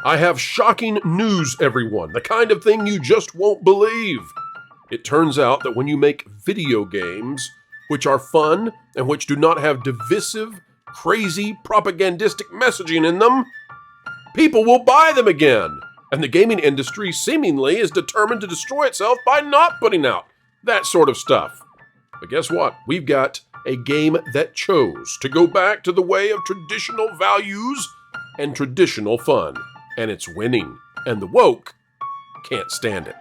I have shocking news, everyone. The kind of thing you just won't believe. It turns out that when you make video games, which are fun and which do not have divisive, crazy, propagandistic messaging in them, people will buy them again. And the gaming industry seemingly is determined to destroy itself by not putting out that sort of stuff. But guess what? We've got a game that chose to go back to the way of traditional values and traditional fun. And it's winning. And the woke can't stand it.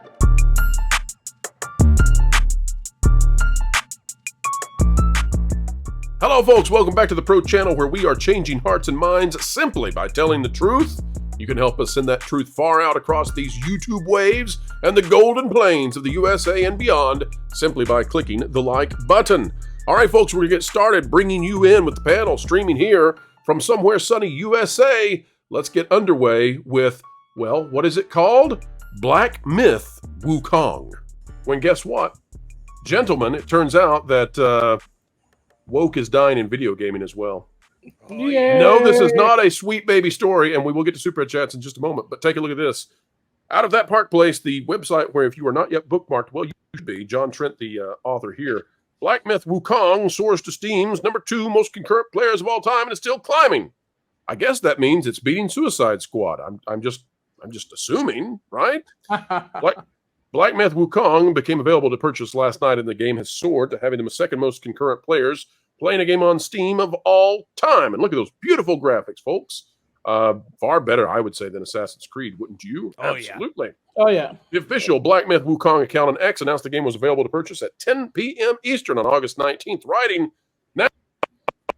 Hello, folks. Welcome back to the Pro Channel, where we are changing hearts and minds simply by telling the truth. You can help us send that truth far out across these YouTube waves and the golden plains of the USA and beyond simply by clicking the like button. All right, folks, we're going to get started bringing you in with the panel streaming here from somewhere sunny USA. Let's get underway with, well, what is it called? Black Myth Wukong. When guess what? Gentlemen, it turns out that woke is dying in video gaming as well. Yay. No, this is not a sweet baby story, and we will get to Super Chats in just a moment, but take a look at this. Out of that Park Place, the website where if you are not yet bookmarked, well, you should be. John Trent, the author here. Black Myth Wukong soars to Steam's #2 most concurrent players of all time and is still climbing. I guess that means it's beating Suicide Squad. I'm just assuming, right? Black Myth Wukong became available to purchase last night, and the game has soared to having the second most concurrent players playing a game on Steam of all time. And look at those beautiful graphics, folks. Far better, I would say, than Assassin's Creed, wouldn't you? Oh, absolutely. Yeah. Oh, yeah. The official Black Myth Wukong account on X announced the game was available to purchase at 10 p.m. Eastern on August 19th, writing, now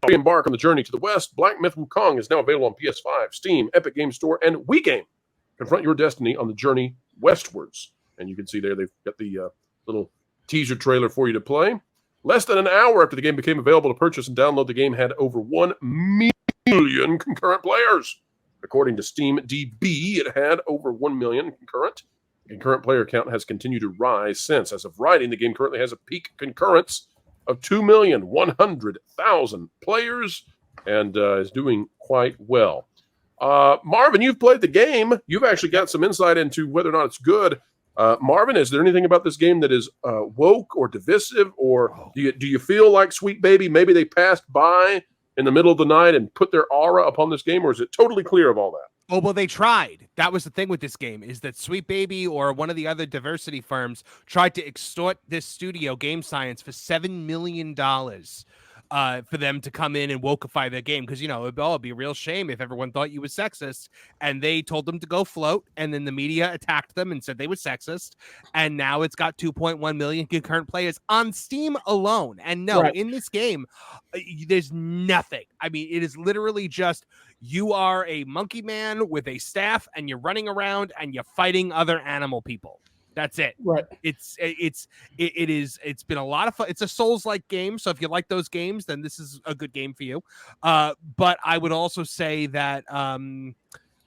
we embark on the journey to the West. Black Myth Wukong is now available on PS5, Steam, Epic Games Store, and WeGame. Confront your destiny on the journey westwards. And you can see there they've got the little teaser trailer for you to play. Less than an hour after the game became available to purchase and download, the game had over 1 million concurrent players. According to Steam DB, it had over 1 million concurrent. The concurrent player count has continued to rise since. As of writing, the game currently has a peak concurrence of 2,100,000 players and is doing quite well. Marvin, you've played the game. You've actually got some insight into whether or not it's good. Marvin, is there anything about this game that is woke or divisive, or do you feel like Sweet Baby, maybe they passed by in the middle of the night and put their aura upon this game, or is it totally clear of all that? Oh, well, they tried. That was the thing with this game, is that Sweet Baby or one of the other diversity firms tried to extort this studio, Game Science, for $7 million for them to come in and wokeify their game. Because, it'd be a real shame if everyone thought you was sexist. And they told them to go float. And then the media attacked them and said they were sexist. And now it's got 2.1 million concurrent players on Steam alone. And no, Right. in this game, there's nothing. I mean, it is literally just you are a monkey man with a staff and you're running around and you're fighting other animal people. That's it. Right. It's been a lot of fun. It's a Souls-like game, so if you like those games, then this is a good game for you. But I would also say that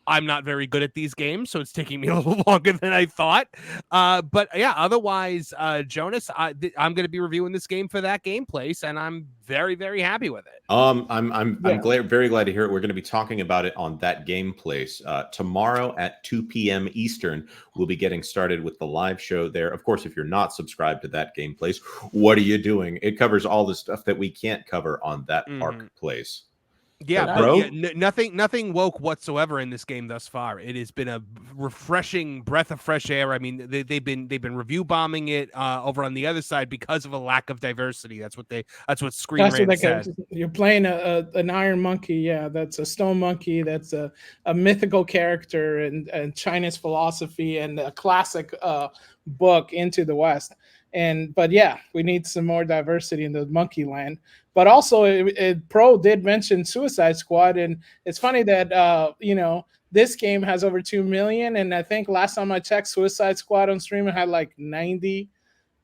I'm not very good at these games, so it's taking me a little longer than I thought. But yeah, otherwise, Jonas, I'm going to be reviewing this game for that game place, and I'm very, very happy with it. I'm very glad to hear it. We're going to be talking about it on That Game Place tomorrow at 2 p.m. Eastern. We'll be getting started with the live show there. Of course, if you're not subscribed to That Game Place, what are you doing? It covers all the stuff that we can't cover on That Park Place. Yeah, bro. Nothing woke whatsoever in this game thus far. It has been a refreshing breath of fresh air. I mean, they've been review bombing it over on the other side because of a lack of diversity. That's what Screen Rant said. You're playing an iron monkey. Yeah, that's a stone monkey. That's a mythical character and China's philosophy and a classic book Into the West. But yeah, we need some more diversity in the monkey land. But also, Pro did mention Suicide Squad, and it's funny that this game has over 2 million, and I think last time I checked, Suicide Squad on stream had like 90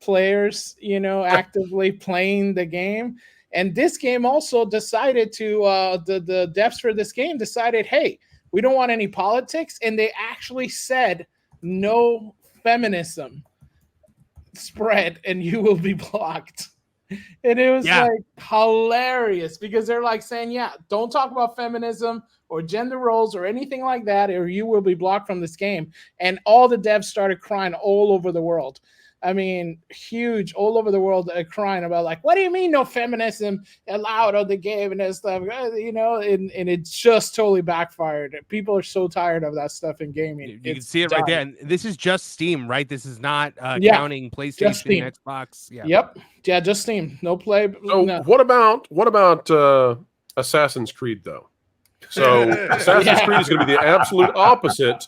players, actively playing the game. And this game also decided to the devs for this game decided, hey, we don't want any politics, and they actually said no feminism spread, and you will be blocked. And it was Yeah. like hilarious because they're like saying, yeah, don't talk about feminism or gender roles or anything like that, or you will be blocked from this game. And all the devs started crying all over the world. I mean, huge all over the world crying about like, what do you mean no feminism allowed on the game and that stuff, you know, and it just totally backfired. People are so tired of that stuff in gaming. You can see it right there. And this is just Steam, right? This is not counting PlayStation, Xbox. Yeah. Yep. Yeah, just Steam. No play. So no. what about Assassin's Creed though? So Assassin's Creed is going to be the absolute opposite.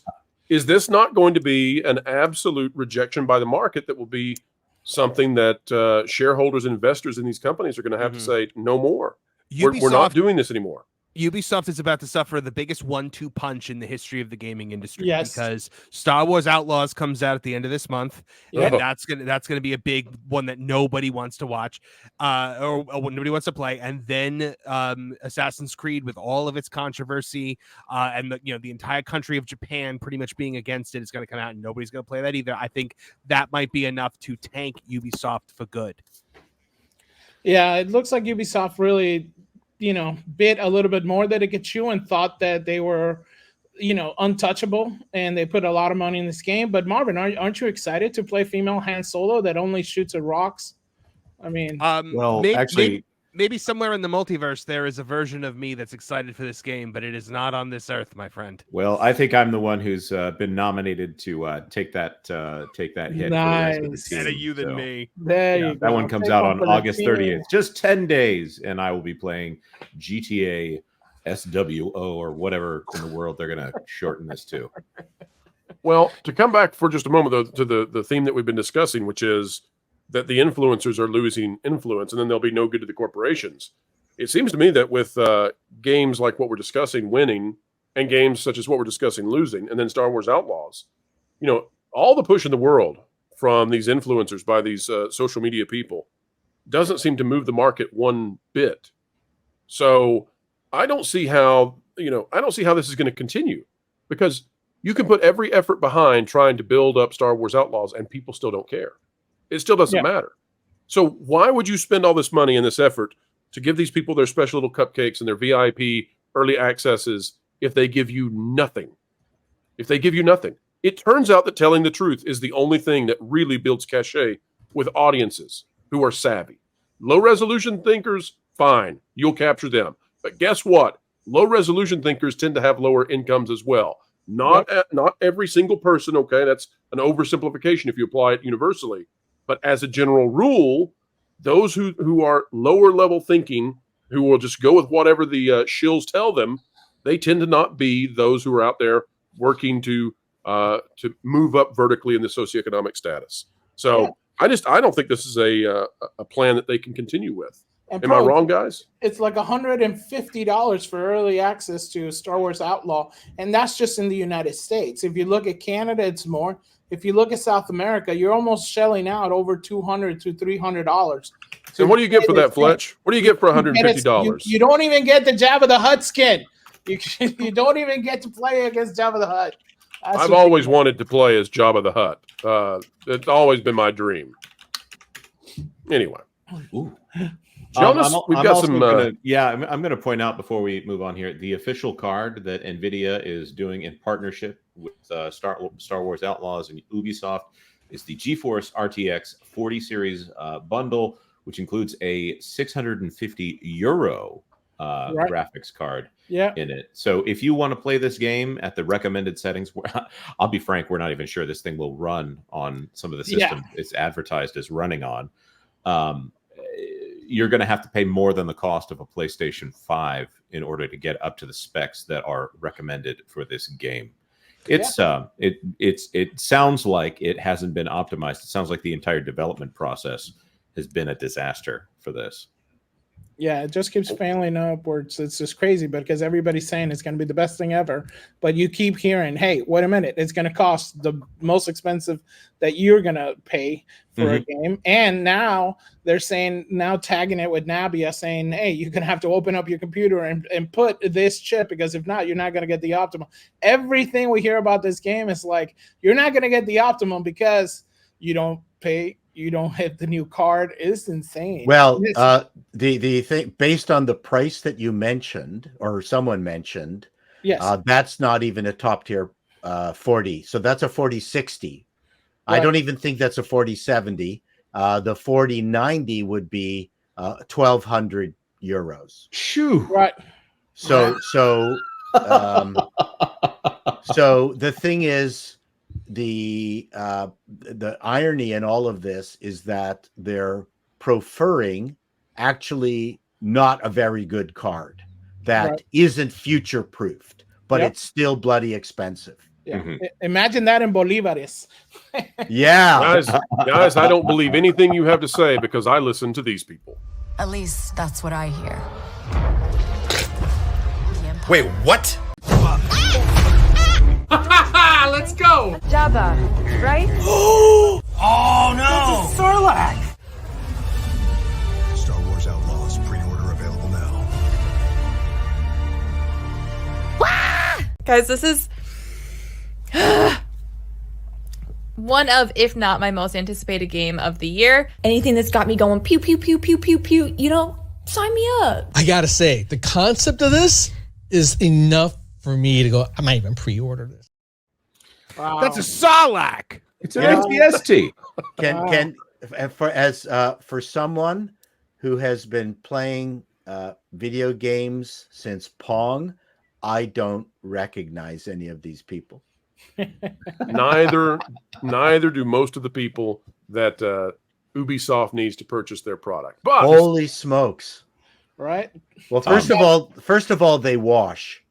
Is this not going to be an absolute rejection by the market that will be something that shareholders and investors in these companies are going to have to say, no more. We're not doing this anymore. Ubisoft is about to suffer the biggest 1-2 punch in the history of the gaming industry. Yes. Because Star Wars Outlaws comes out at the end of this month, and that's gonna be a big one that nobody wants to watch, or nobody wants to play. And then Assassin's Creed, with all of its controversy, and the entire country of Japan pretty much being against it, is going to come out, and nobody's going to play that either. I think that might be enough to tank Ubisoft for good. Yeah, it looks like Ubisoft really, bit a little bit more than it could chew and thought that they were, untouchable, and they put a lot of money in this game. But Marvin, aren't you excited to play female Han Solo that only shoots at rocks? I mean, maybe somewhere in the multiverse there is a version of me that's excited for this game, but it is not on this earth, my friend. Well, I think I'm the one who's been nominated to take that hit. Nice. Better you than me. There you go. That one comes out on August 30th. Just 10 days, and I will be playing GTA SWO or whatever in the world they're going to shorten this to. Well, to come back for just a moment, though, to the theme that we've been discussing, which is that the influencers are losing influence, and then they'll be no good to the corporations. It seems to me that with games like what we're discussing winning, and games such as what we're discussing losing, and then Star Wars Outlaws, all the push in the world from these influencers by these social media people doesn't seem to move the market one bit. So I don't see how this is going to continue, because you can put every effort behind trying to build up Star Wars Outlaws and people still don't care. It still doesn't matter. So why would you spend all this money and this effort to give these people their special little cupcakes and their VIP early accesses if they give you nothing? If they give you nothing. It turns out that telling the truth is the only thing that really builds cachet with audiences who are savvy. Low resolution thinkers, fine, you'll capture them. But guess what? Low resolution thinkers tend to have lower incomes as well. Not every single person, okay? That's an oversimplification if you apply it universally. But as a general rule, those who are lower level thinking, who will just go with whatever the shills tell them, they tend to not be those who are out there working to move up vertically in the socioeconomic status. So I don't think this is a plan that they can continue with. Am I wrong, guys? It's like $150 for early access to Star Wars Outlaw, and that's just in the United States. If you look at Canada, it's more. If you look at South America, you're almost shelling out over $200 to $300. So what do you get for that, Fletch? What do you get for $150? You don't even get the Jabba the Hutt skin. You don't even get to play against Jabba the Hutt. I've always wanted to play as Jabba the Hutt. It's always been my dream. Anyway. Ooh. Jonas, we've got some. I'm going to point out before we move on here, the official card that NVIDIA is doing in partnership with Star Wars Outlaws and Ubisoft is the GeForce RTX 40 series bundle, which includes a €650 graphics card in it. So if you want to play this game at the recommended settings, I'll be frank, we're not even sure this thing will run on some of the systems it's advertised as running on. You're going to have to pay more than the cost of a PlayStation 5 in order to get up to the specs that are recommended for this game. It sounds like it hasn't been optimized. It sounds like the entire development process has been a disaster for this. Yeah, it just keeps failing upwards. It's just crazy because everybody's saying it's going to be the best thing ever. But you keep hearing, hey, wait a minute, it's going to cost the most expensive that you're going to pay for a game. And now they're saying, now tagging it with Nabia, saying, hey, you're going to have to open up your computer and put this chip, because if not, you're not going to get the optimum. Everything we hear about this game is like, you're not going to get the optimum because you don't pay you don't hit the new card is insane. Well, the thing based on the price that you mentioned or someone mentioned, yes, that's not even a top tier 40. So that's a 4060. Right. I don't even think that's a 4070. The 4090 would be 1,200 euros. Shoo. right. So so the thing is, the irony in all of this is that they're preferring actually not a very good card that Right. isn't future proofed, but Yep. it's still bloody expensive. Yeah. Mhm. Imagine that in Bolivares. Yeah. Guys, I don't believe anything you have to say because I listen to these people. At least that's what I hear. Wait, what? Let's go. Jabba, right? Oh no! Sarlacc! Star Wars Outlaws pre-order available now. Guys, this is one of, if not my most anticipated game of the year. Anything that's got me going pew, pew, pew, pew, pew, pew, you know, sign me up. I gotta say, the concept of this is enough for me to go, I might even pre-order this. Wow. That's a Sarlacc. It's an ATST. For someone who has been playing video games since Pong, I don't recognize any of these people. Neither do most of the people that Ubisoft needs to purchase their product. But Holy smokes! right. Well, first of all, they wash.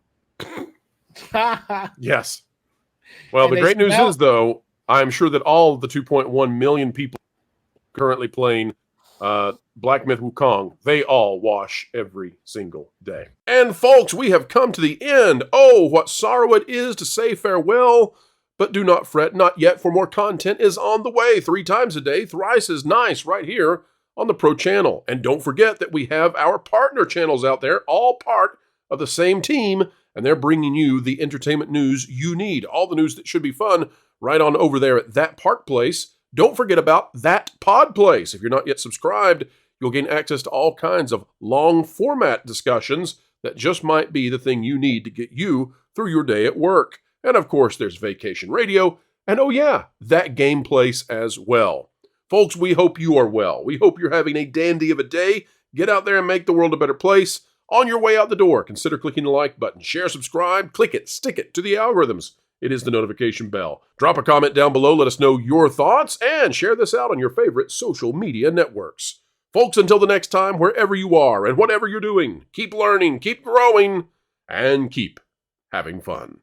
yes. Well, And the they great news smell. is, though, I'm sure that all the 2.1 million people currently playing Black Myth Wukong, they all wash every single day. And folks, we have come to the end. Oh, what sorrow it is to say farewell. But do not fret, not yet, for more content is on the way 3 times a day, thrice as nice, right here on the Pro Channel. And don't forget that we have our partner channels out there, all part of the same team, and they're bringing you the entertainment news you need. All the news that should be fun right on over there at That Park Place. Don't forget about That Pod Place. If you're not yet subscribed, you'll gain access to all kinds of long format discussions that just might be the thing you need to get you through your day at work. And of course, there's Vacation Radio, and oh yeah, That Game Place as well. Folks, we hope you are well. We hope you're having a dandy of a day. Get out there and make the world a better place. On your way out the door, consider clicking the like button. Share, subscribe, click it, stick it to the algorithms. It is the notification bell. Drop a comment down below, let us know your thoughts, and share this out on your favorite social media networks. Folks, until the next time, wherever you are and whatever you're doing, keep learning, keep growing, and keep having fun.